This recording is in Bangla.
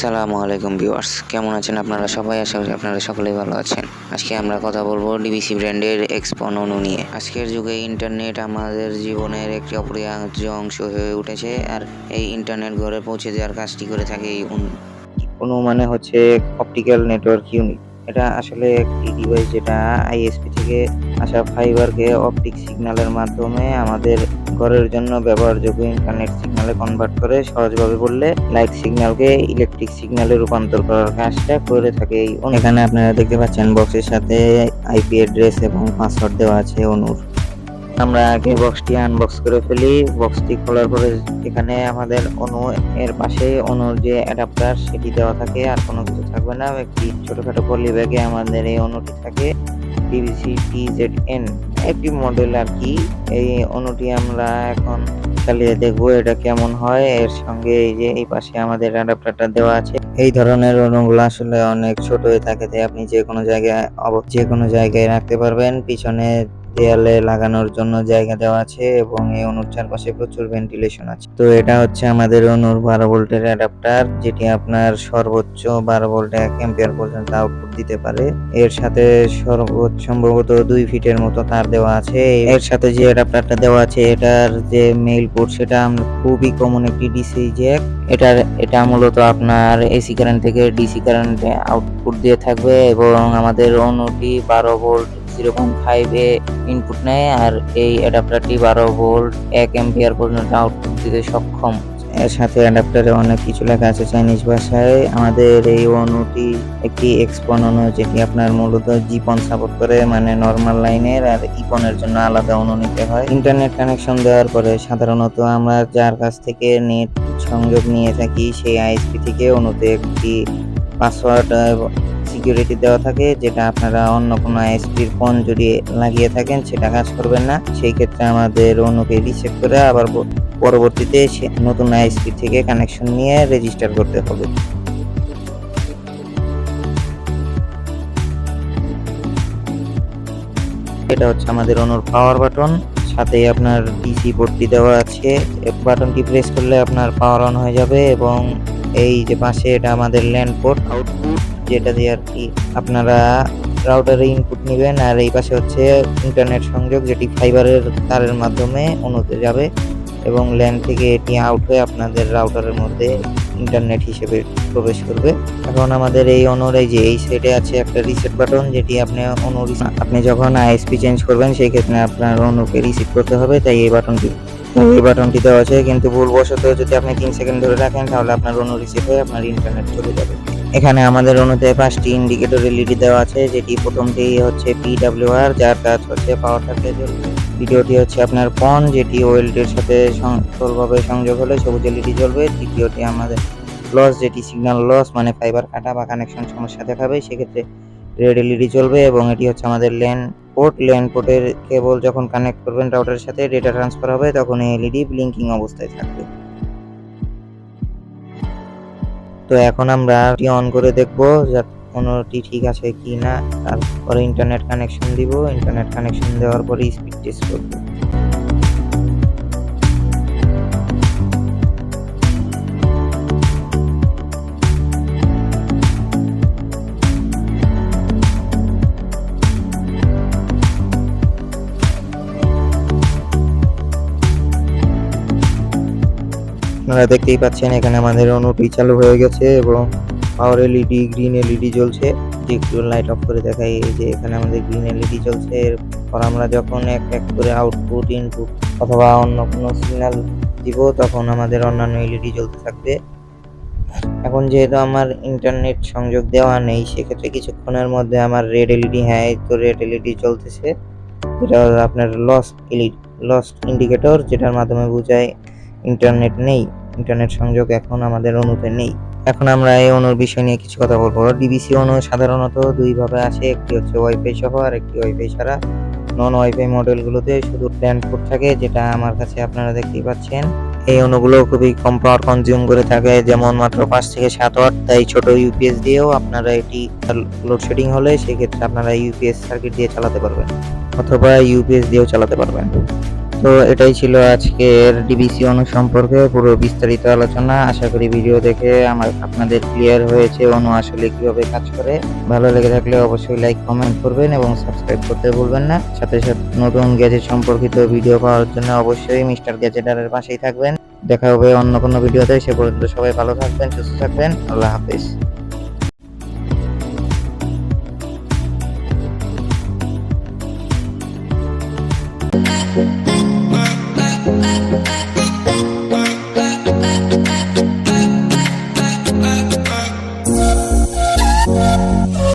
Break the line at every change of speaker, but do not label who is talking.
আসসালামু আলাইকুম ভিউয়ার্স, কেমন আছেন আপনারা সবাই? আশা করি আপনারা সকলেই ভালো আছেন। আজকে আমরা কথা বলবো ডিবিসি ব্র্যান্ডের এক্সপন অণু নিয়ে। আজকের যুগে ইন্টারনেট আমাদের জীবনের একটি অপরিহার্য অংশ হয়ে উঠেছে, আর এই ইন্টারনেট ঘরে পৌঁছে দেওয়ার কাজটি করে থাকে এই অণু। মানে হচ্ছে অপটিক্যাল নেটওয়ার্ক ইউনিট। এটা আসলে একটি ডিভাইস যেটা আইএসপি থেকে আসা ফাইবারকে অপটিক সিগন্যালের মাধ্যমে আমাদের ঘরের জন্য ব্যবহারযোগ্য ইন্টারনেট সিগন্যালে কনভার্ট করে, সহজভাবে বললে লাইট সিগন্যালকে ইলেকট্রিক সিগন্যালে রূপান্তর করার কাজটা করে থাকে এই অণু। এখানে আপনারা দেখতে পাচ্ছেন বক্সের সাথে আইপি অ্যাড্রেস এবং পাসওয়ার্ড দেওয়া আছে অণুর। আমরা আগে বক্সটি আনবক্স করে ফেলি। বক্সটি খোলার পরে এখানে আমাদের অণু এর পাশে অণুর যে অ্যাডাপ্টার সেটি দেওয়া থাকে, আর কোনো কিছু থাকবে না। একটি ছোটখাটো পলি ব্যাগে আমাদের এই অণুটি থাকে। ডিবিসি TZN একটি মডেল আর কি। এই অণুটি আমরা এখন চালিয়ে দেখবো এটা কেমন হয়। এর সঙ্গে এই যে এই পাশে আমাদের অ্যাডাপ্টারটা দেওয়া আছে। এই ধরনের অণুগুলো আসলে অনেক ছোট হয়ে থাকে, তাই আপনি যে কোনো জায়গায় রাখতে পারবেন। পিছনে দেয়ালে লাগানোর জন্য জায়গা দেওয়া আছে এবং এই অণুর চারপাশে প্রচুর ভেন্টিলেশন আছে। তো এটা হচ্ছে আমাদের অণুর 12 ভোল্টের অ্যাডাপ্টার, যেটি আপনার সর্বোচ্চ 12 ভোল্ট 1 অ্যাম্পিয়ার পর্যন্ত আউটপুট দিতে পারে। এর সাথে সম্ভবত 2 ফিটের মতো তার দেওয়া আছে। এর সাথে যে অ্যাডাপ্টারটা দেওয়া আছে এটার যে মেইল পোর্ট সেটা খুবই কমন একটি ডিসি জ্যাক। এটা মূলত আপনার এসি কারেন্ট থেকে ডিসি কারেন্টে আউটপুট দিয়ে থাকবে এবং আমাদের অণুটি 12 ভোল্ট 0.5 এ ইনপুট নেয়, আর এই অ্যাডাপ্টারটি 12 ভোল্ট 1 অ্যাম্পিয়ার পর্যন্ত আউটপুট দিতে সক্ষম। এর সাথে অ্যাডাপ্টারে অনেক কিছু লেখা আছে চাইনিজ ভাষায়। আমাদের এই অণুটি একটি এক্সপন অণু, যেটি আপনার মূলত জিপন সাপোর্ট করে, মানে নরমাল লাইনের, আর ইপনের জন্য আলাদা অণু নিতে হয়। ইন্টারনেট কানেকশন দেওয়ার পরে সাধারণত আমরা যার কাছ থেকে নেট সংযোগ নিয়ে থাকি সেই আইএসপি থেকে অণুতে একটি পাসওয়ার্ড সিকিউরিটি দেওয়া থাকে, যেটা আপনারা অন্য কোনো আইএসপির ফোন যদি লাগিয়ে থাকেন সেটা কাজ করবে না। সেই ক্ষেত্রে আমাদের অন্যকে রিসেট করে আবার পরবর্তীতে নতুন আইএসপি থেকে কানেকশন নিয়ে রেজিস্টার করতে হবে। এটা হচ্ছে আমাদের অন্যর পাওয়ার বাটন, সাথে আপনার ডিসি পোর্টটি দেওয়া আছে। বাটনটি প্রেস করলে আপনার পাওয়ার অন হয়ে যাবে এবং এই যে পাশে এটা আমাদের ল্যান্ড পোর্ট আউটপুট, যেটা দিয়ে আর কি আপনারা রাউটারে ইনপুট নেবেন, আর এই পাশে হচ্ছে ইন্টারনেট সংযোগ, যেটি ফাইবারের তারের মাধ্যমে অণুতে যাবে এবং ল্যান থেকে এটি আউট হয়ে আপনাদের রাউটারের মধ্যে ইন্টারনেট হিসেবে প্রবেশ করবে। এখন আমাদের এই অণুর এই সাইডে আছে একটা রিসেট বাটন, যেটি আপনি যখন আইএসপি চেঞ্জ করবেন সেই ক্ষেত্রে আপনার অণুকে রিসেট করতে হবে, তাই এই বাটনটি দেওয়া আছে। কিন্তু ভুলবশত যদি আপনি 3 সেকেন্ড ধরে রাখেন তাহলে আপনার অণু রিসেট হয়ে আপনার ইন্টারনেট চলে যাবে। এখানে আমাদের অণুতে 5টি ইন্ডিকেটর এলইডি দেওয়া আছে, যেটি প্রথমটি হচ্ছে PWR, যার কাজ হচ্ছে পাওয়ার থাকলে জ্বলবে। দ্বিতীয়টি হচ্ছে আপনার পন, যেটি ওয়েল্ডের সাথে সরলভাবে সংযোগ হলে সবুজ এলইডি জ্বলবে। তৃতীয়টি আমাদের লস, যেটি সিগন্যাল লস মানে ফাইবার কাটা বা কানেকশন সমস্যা দেখাবে, সেক্ষেত্রে রেড এলইডি জ্বলবে। এবং এটি হচ্ছে আমাদের ল্যান পোর্টের কেবল যখন কানেক্ট করবেন রাউটারের সাথে ডেটা ট্রান্সফার হবে তখন এই এলইডি ব্লিঙ্কিং অবস্থায় থাকবে। তো এখন আমরা অন করে দেখবো অন্যটি ঠিক আছে কি না। তারপরে ইন্টারনেট কানেকশন দিব। ইন্টারনেট কানেকশন দেওয়ার পরে স্পিড টেস্ট করব। আপনারা দেখতেই পাচ্ছেন এখানে আমাদের অণুটি চালু হয়ে গেছে এবং পাওয়ার এলইডি গ্রিন এলইডি জ্বলছে। যে একটু লাইট অফ করে দেখাই, এই যে এখানে আমাদের গ্রিন এলইডি জ্বলছে। এরপর আমরা যখন এক করে আউটপুট ইনপুট অথবা অন্য কোনো সিগন্যাল দিব তখন আমাদের অন্যান্য এলইডি জ্বলতে থাকবে। এখন যেহেতু আমার ইন্টারনেট সংযোগ দেওয়া নেই, সেক্ষেত্রে কিছুক্ষণের মধ্যে আমার রেড এলইডি, তো রেড এলইডি জ্বলতেছে, যেটা আপনার লস্ট ইন্ডিকেটর, যেটার মাধ্যমে বোঝায় ইন্টারনেট সংযোগ এখন আমাদের অণুতে নেই। এখন আমরা এই অণুর বিষয় নিয়ে কিছু কথা বলবো। ডিবিসি অণু সাধারণত 2 ভাবে আসে, একটি হচ্ছে ওয়াইফাই সহ আর একটি ওয়াইফাই ছাড়া। নন ওয়াইফাই মডেলগুলোতে শুধু ল্যান্ড পোর্ট থাকে, যেটা আমার কাছে আপনারা দেখতেই পাচ্ছেন। এই অণুগুলো খুবই কম পাওয়ার কনজিউম করে থাকে, যেমন মাত্র 5 থেকে 7 ওয়াট। তাই ছোট ইউপিএস দিয়েও আপনারা এটি লোডশেডিং হলে সেক্ষেত্রে আপনারা ইউপিএস সার্কিট দিয়ে চালাতে পারবেন অথবা ইউপিএস দিয়েও চালাতে পারবেন।
তো এটাই ছিল আজকের ডিবিসি অনু সম্পর্কে পুরো বিস্তারিত আলোচনা। আশা করি ভিডিও দেখে আপনাদের ক্লিয়ার হয়েছে অনু আসলে কিভাবে কাজ করে। ভালো লেগে থাকলে অবশ্যই লাইক কমেন্ট করবেন এবং সাবস্ক্রাইব করতে ভুলবেন না। সাথে সাথে নতুন গ্যাজেট সম্পর্কিত ভিডিও পাওয়ার জন্য অবশ্যই মিস্টার গ্যাজেটারের পাশেই থাকবেন। দেখা হবে অন্য কোনো ভিডিওতে। সে পর্যন্ত সবাই ভালো থাকবেন, সুস্থ থাকবেন। আল্লাহ হাফেজ।